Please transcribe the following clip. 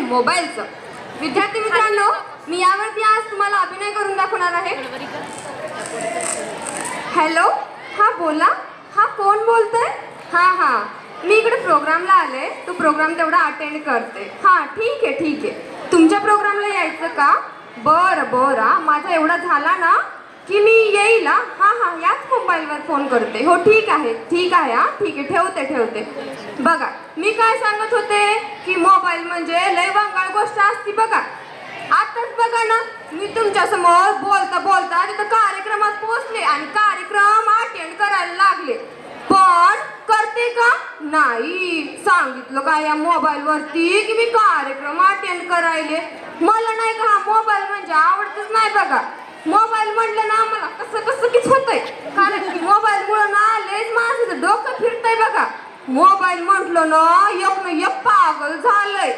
मोबाईलचं. विद्यार्थी मित्रांनो, मी यावरती आज तुम्हाला अभिनय करून दाखवणार आहे. हॅलो, हा बोला. हा कोण बोलतोय? हा मी इकडे प्रोग्रामला आले. तो प्रोग्राम तेवढा अटेंड करते. हा ठीक आहे. तुमच्या प्रोग्रामला यायचं का? बरं माझा एवढा झाला ना की मी येईल. हा याच मोबाईलवर फोन करते. हो ठीक आहे हा ठीक आहे, ठेवते. बघा, मी काय सांगत होते की मोबाईल म्हणजे लय वंगाळ गोष्ट असती. बघा, आताच बघा ना, मी तुमच्या समोर बोलता तिथं कार्यक्रमात पोहोचले आणि कार्यक्रम अटेंड करायला लागले, पण करते का नाही. सांगितलं का या मोबाईल वरती की मी कार्यक्रम अटेंड करायले. मला नाही का हा मोबाईल म्हणजे आवडतच नाही. बघा, मोबाईल म्हटलं ना मला कसं किच होतंय, कारण की मोबाईल मुळे ना लयच माझं डोकं फिरतंय. बघा, मोबाईल म्हटलं ना एक पागल झालंय.